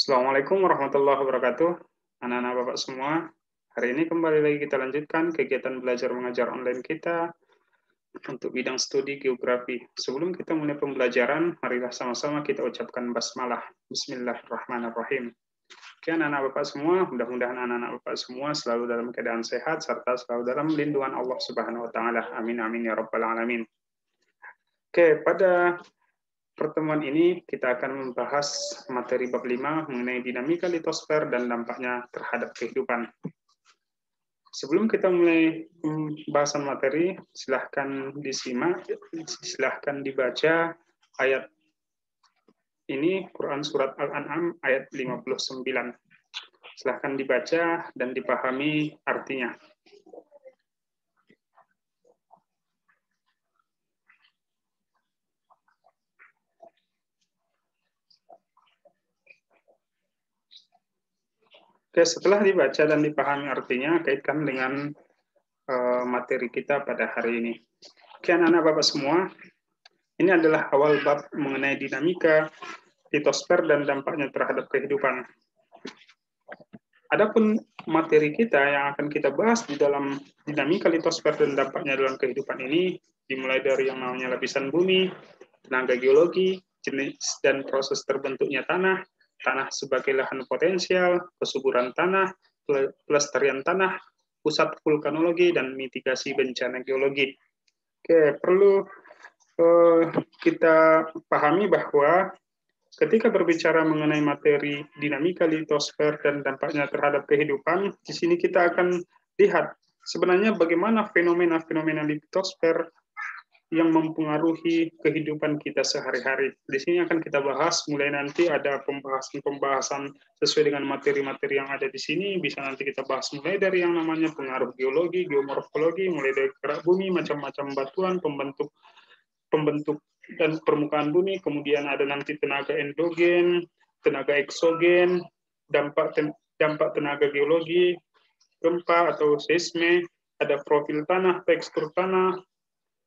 Assalamualaikum warahmatullahi wabarakatuh. Anak-anak Bapak semua, hari ini kembali lagi kita lanjutkan kegiatan belajar mengajar online kita untuk bidang studi geografi. Sebelum kita mulai pembelajaran, marilah sama-sama kita ucapkan basmalah. Bismillahirrahmanirrahim. Oke, anak-anak Bapak semua, mudah-mudahan anak-anak Bapak semua selalu dalam keadaan sehat serta selalu dalam lindungan Allah Subhanahu wa taala. Amin amin ya rabbal alamin. Oke, pada pertemuan ini kita akan membahas materi bab 5 mengenai dinamika litosfer dan dampaknya terhadap kehidupan. Sebelum kita mulai pembahasan materi, silahkan disimak, silahkan dibaca ayat ini, Quran Surat Al-An'am ayat 59. Silahkan dibaca dan dipahami artinya. Oke, setelah dibaca dan dipahami artinya, kaitkan dengan materi kita pada hari ini. Oke, anak-anak Bapak semua, ini adalah awal bab mengenai dinamika litosfer dan dampaknya terhadap kehidupan. Adapun materi kita yang akan kita bahas di dalam dinamika litosfer dan dampaknya dalam kehidupan ini, dimulai dari yang namanya lapisan bumi, tenaga geologi, jenis dan proses terbentuknya tanah, tanah sebagai lahan potensial, kesuburan tanah, pelestarian tanah, pusat vulkanologi, dan mitigasi bencana geologi. Oke, perlu kita pahami bahwa ketika berbicara mengenai materi dinamika litosfer dan dampaknya terhadap kehidupan, di sini kita akan lihat sebenarnya bagaimana fenomena-fenomena litosfer yang mempengaruhi kehidupan kita sehari-hari. Di sini akan kita bahas, mulai nanti ada pembahasan sesuai dengan materi-materi yang ada di sini, bisa nanti kita bahas mulai dari yang namanya pengaruh geologi, geomorfologi, mulai dari gerak bumi, macam-macam batuan, pembentuk dan permukaan bumi, kemudian ada nanti tenaga endogen, tenaga eksogen, dampak tenaga geologi, gempa atau seisme, ada profil tanah, tekstur tanah,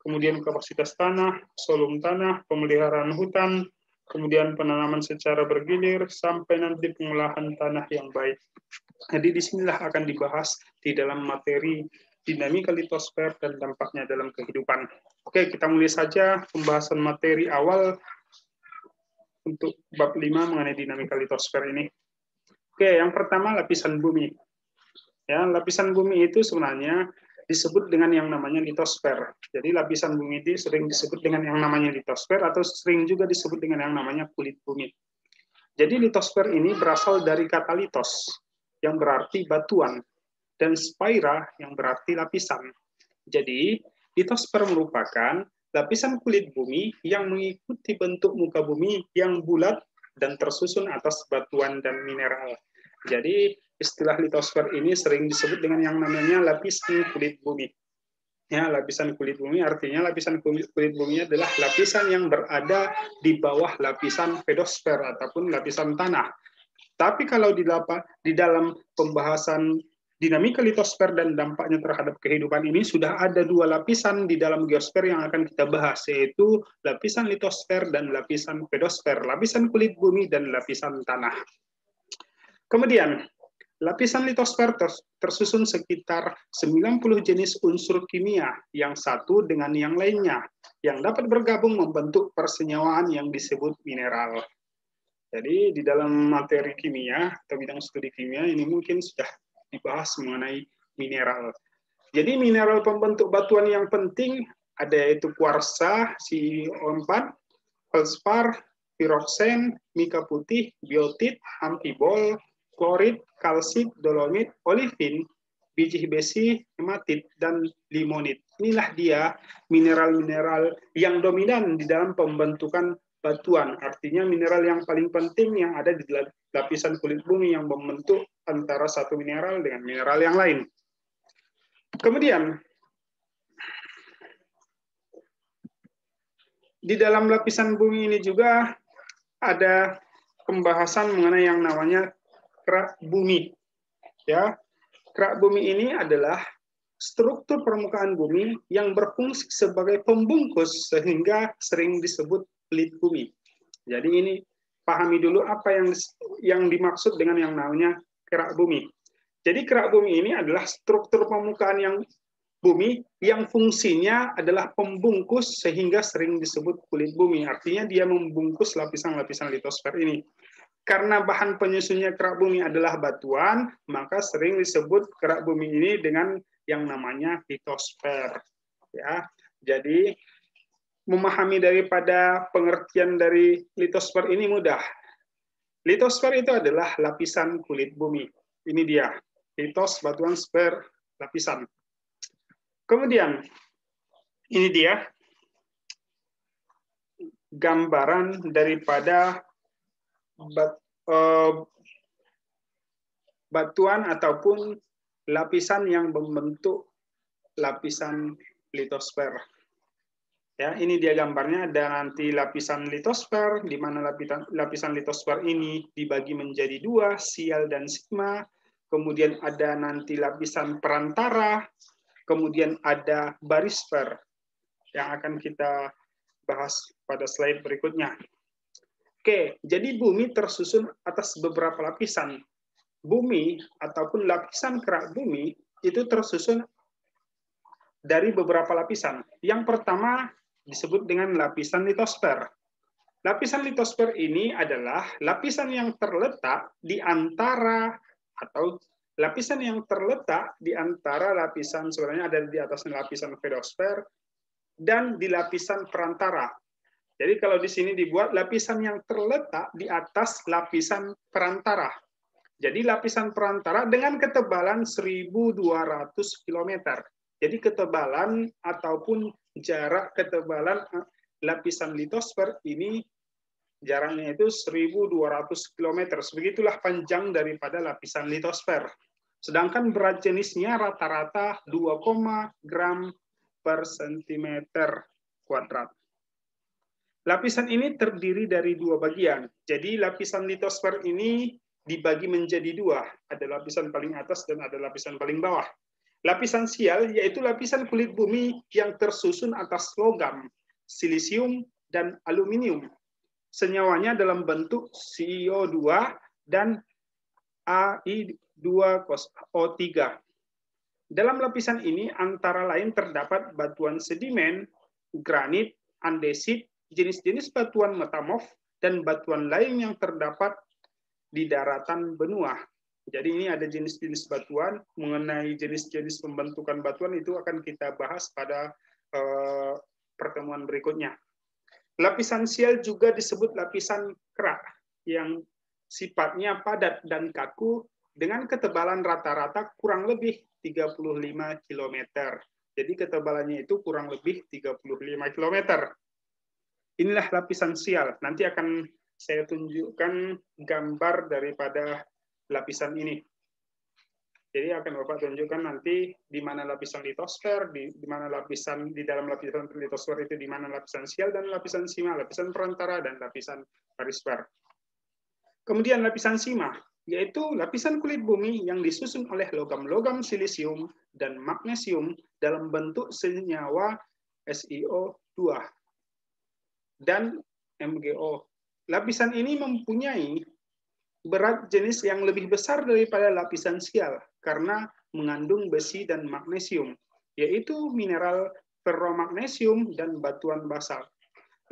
kemudian kapasitas tanah, volume tanah, pemeliharaan hutan, kemudian penanaman secara bergilir, sampai nanti pengolahan tanah yang baik. Jadi disinilah akan dibahas di dalam materi dinamika litosfer dan dampaknya dalam kehidupan. Oke, kita mulai saja pembahasan materi awal untuk bab 5 mengenai dinamika litosfer ini. Oke, yang pertama lapisan bumi. Ya, lapisan bumi itu sebenarnya disebut dengan yang namanya litosfer. Jadi lapisan bumi itu sering disebut dengan yang namanya litosfer atau sering juga disebut dengan yang namanya kulit bumi. Jadi litosfer ini berasal dari kata litos, yang berarti batuan, dan sphaira yang berarti lapisan. Jadi litosfer merupakan lapisan kulit bumi yang mengikuti bentuk muka bumi yang bulat dan tersusun atas batuan dan mineral. Jadi istilah litosfer ini sering disebut dengan yang namanya lapisan kulit bumi. Ya, lapisan kulit bumi artinya lapisan kulit bumi adalah lapisan yang berada di bawah lapisan pedosfer ataupun lapisan tanah. Tapi kalau di dalam pembahasan dinamika litosfer dan dampaknya terhadap kehidupan ini sudah ada dua lapisan di dalam geosfer yang akan kita bahas, yaitu lapisan litosfer dan lapisan pedosfer, lapisan kulit bumi dan lapisan tanah. Kemudian, lapisan litosfer tersusun sekitar 90 jenis unsur kimia yang satu dengan yang lainnya, yang dapat bergabung membentuk persenyawaan yang disebut mineral. Jadi di dalam materi kimia atau bidang studi kimia ini mungkin sudah dibahas mengenai mineral. Jadi mineral pembentuk batuan yang penting ada yaitu kuarsa, CO4, feldspar, piroksen, mika putih, biotit, amfibol, klorit, kalsit, dolomit, olivin, biji besi, hematit, dan limonit. Inilah dia mineral-mineral yang dominan di dalam pembentukan batuan. Artinya mineral yang paling penting yang ada di lapisan kulit bumi yang membentuk antara satu mineral dengan mineral yang lain. Kemudian, di dalam lapisan bumi ini juga ada pembahasan mengenai yang namanya kerak bumi. Ya, kerak bumi ini adalah struktur permukaan bumi yang berfungsi sebagai pembungkus sehingga sering disebut pelit bumi. Jadi ini pahami dulu apa yang dimaksud dengan yang namanya kerak bumi. Jadi kerak bumi ini adalah struktur permukaan yang bumi yang fungsinya adalah pembungkus sehingga sering disebut kulit bumi. Artinya dia membungkus lapisan-lapisan litosfer ini. Karena bahan penyusunnya kerak bumi adalah batuan, maka sering disebut kerak bumi ini dengan yang namanya litosfer. Ya, jadi memahami daripada pengertian dari litosfer ini mudah. Litosfer itu adalah lapisan kulit bumi. Ini dia, litos, batuan, sfer, lapisan. Kemudian, ini dia gambaran daripada batuan ataupun lapisan yang membentuk lapisan litosfer. Ya, ini dia gambarnya. Ada nanti lapisan litosfer, di mana lapisan litosfer ini dibagi menjadi dua, sial dan sigma. Kemudian ada nanti lapisan perantara, kemudian ada barisfer yang akan kita bahas pada slide berikutnya. Oke, jadi bumi tersusun atas beberapa lapisan. Bumi ataupun lapisan kerak bumi itu tersusun dari beberapa lapisan. Yang pertama disebut dengan lapisan litosfer. Lapisan litosfer ini adalah lapisan yang terletak di antara lapisan sebenarnya ada di atas lapisan fotosfer dan di lapisan perantara. Jadi kalau di sini dibuat lapisan yang terletak di atas lapisan perantara. Jadi lapisan perantara dengan ketebalan 1.200 km. Jadi ketebalan ataupun jarak ketebalan lapisan litosfer ini jaraknya itu 1.200 km. Begitulah panjang daripada lapisan litosfer. Sedangkan berat jenisnya rata-rata 2, gram per sentimeter kuadrat. Lapisan ini terdiri dari dua bagian. Jadi lapisan litosfer ini dibagi menjadi dua. Ada lapisan paling atas dan ada lapisan paling bawah. Lapisan sial yaitu lapisan kulit bumi yang tersusun atas logam, silisium, dan aluminium. Senyawanya dalam bentuk CO2 dan Ai2O3. Dalam lapisan ini antara lain terdapat batuan sedimen, granit, andesit, jenis-jenis batuan metamorf, dan batuan lain yang terdapat di daratan benua. Jadi ini ada jenis-jenis batuan. Mengenai jenis-jenis pembentukan batuan itu akan kita bahas pada pertemuan berikutnya. Lapisan sial juga disebut lapisan kerak yang sifatnya padat dan kaku dengan ketebalan rata-rata kurang lebih 35 km. Jadi ketebalannya itu kurang lebih 35 km. Inilah lapisan sial. Nanti akan saya tunjukkan gambar daripada lapisan ini. Jadi akan Bapak tunjukkan nanti di mana lapisan litosfer, di mana lapisan di dalam lapisan litosfer itu di mana lapisan sial dan lapisan sima, lapisan perantara dan lapisan barisfer. Kemudian lapisan sima, yaitu lapisan kulit bumi yang disusun oleh logam-logam silisium dan magnesium dalam bentuk senyawa SiO2 dan MgO. Lapisan ini mempunyai berat jenis yang lebih besar daripada lapisan sial karena mengandung besi dan magnesium, yaitu mineral ferromagnesium dan batuan basalt.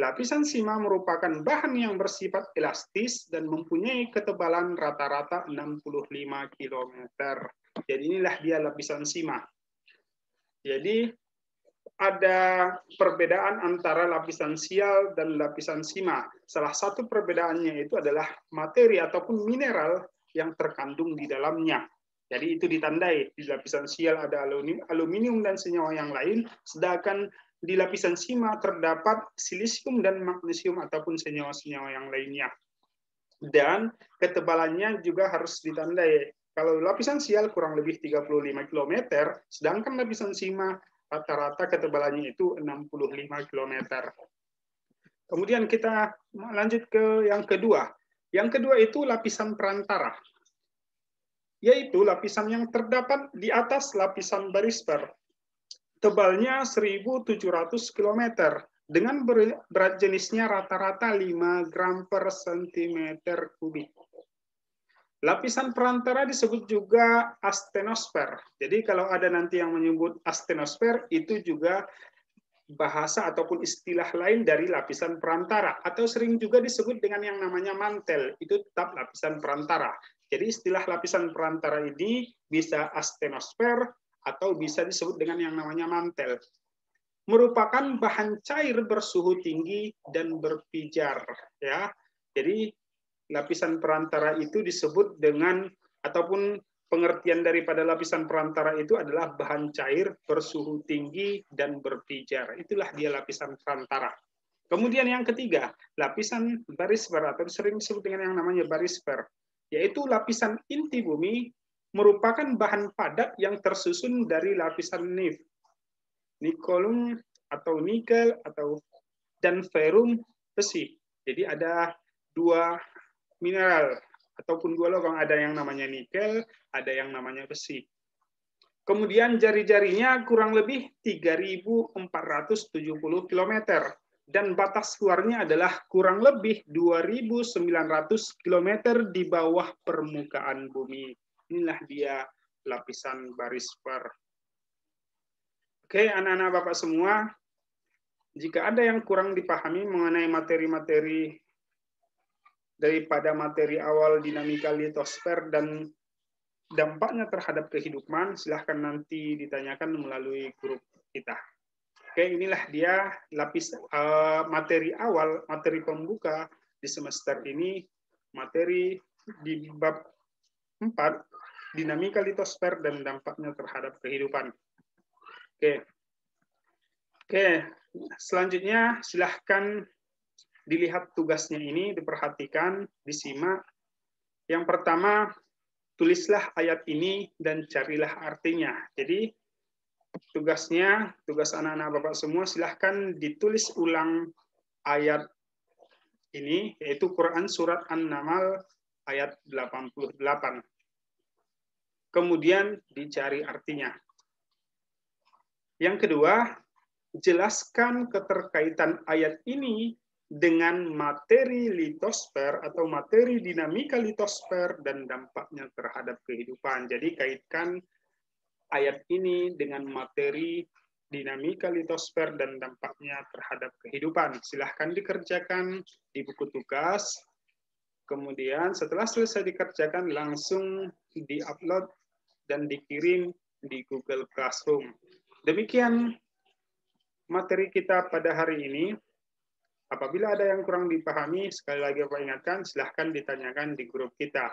Lapisan sima merupakan bahan yang bersifat elastis dan mempunyai ketebalan rata-rata 65 km. Jadi inilah dia lapisan sima. Jadi ada perbedaan antara lapisan sial dan lapisan sima. Salah satu perbedaannya itu adalah materi ataupun mineral yang terkandung di dalamnya. Jadi itu ditandai. Di lapisan sial ada aluminium dan senyawa yang lain, sedangkan di lapisan sima terdapat silisium dan magnesium ataupun senyawa-senyawa yang lainnya. Dan ketebalannya juga harus ditandai. Kalau lapisan sial kurang lebih 35 km, sedangkan lapisan sima rata-rata ketebalannya itu 65 km. Kemudian kita lanjut ke yang kedua. Yang kedua itu lapisan perantara, yaitu lapisan yang terdapat di atas lapisan barisfer. Tebalnya 1.700 km, dengan berat jenisnya rata-rata 5 gram per sentimeter kubik. Lapisan perantara disebut juga astenosfer. Jadi kalau ada nanti yang menyebut astenosfer, itu juga bahasa ataupun istilah lain dari lapisan perantara. Atau sering juga disebut dengan yang namanya mantel, itu tetap lapisan perantara. Jadi istilah lapisan perantara ini bisa astenosfer atau bisa disebut dengan yang namanya mantel. Merupakan bahan cair bersuhu tinggi dan berpijar. Ya, jadi lapisan perantara itu disebut dengan, ataupun pengertian daripada lapisan perantara itu adalah bahan cair bersuhu tinggi dan berpijar. Itulah dia lapisan perantara. Kemudian yang ketiga, lapisan barisfer atau sering disebut dengan yang namanya barisfer, yaitu lapisan inti bumi, merupakan bahan padat yang tersusun dari lapisan nif, nikelum atau nikel atau dan ferum besi. Jadi ada dua mineral ataupun dua logam, ada yang namanya nikel, ada yang namanya besi. Kemudian jari-jarinya kurang lebih 3.470 km dan batas luarnya adalah kurang lebih 2.900 km di bawah permukaan bumi. Inilah dia lapisan barisfer. Oke, anak-anak Bapak semua, jika ada yang kurang dipahami mengenai materi-materi daripada materi awal dinamika litosfer dan dampaknya terhadap kehidupan, silahkan nanti ditanyakan melalui grup kita. Oke, inilah dia materi awal, materi pembuka di semester ini, materi di bab 4, dinamika litosfer dan dampaknya terhadap kehidupan. Oke, selanjutnya silahkan dilihat tugasnya ini, diperhatikan, disimak. Yang pertama, tulislah ayat ini dan carilah artinya. Jadi, tugasnya, tugas anak-anak Bapak semua, silahkan ditulis ulang ayat ini, yaitu Quran Surat An-Naml ayat 88. Kemudian dicari artinya. Yang kedua, jelaskan keterkaitan ayat ini dengan materi litosfer atau materi dinamika litosfer dan dampaknya terhadap kehidupan. Jadi kaitkan ayat ini dengan materi dinamika litosfer dan dampaknya terhadap kehidupan. Silahkan dikerjakan di buku tugas. Kemudian setelah selesai dikerjakan langsung di-upload dan dikirim di Google Classroom. Demikian materi kita pada hari ini. Apabila ada yang kurang dipahami, sekali lagi Bapak ingatkan, silahkan ditanyakan di grup kita.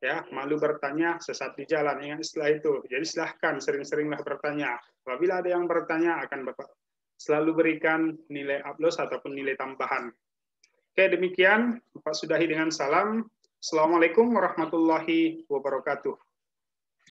Ya, malu bertanya, sesat di jalan. Ingat istilah itu. Jadi silahkan, sering-seringlah bertanya. Apabila ada yang bertanya, akan Bapak selalu berikan nilai A+ ataupun nilai tambahan. Oke, demikian. Bapak sudahi dengan salam. Assalamualaikum warahmatullahi wabarakatuh.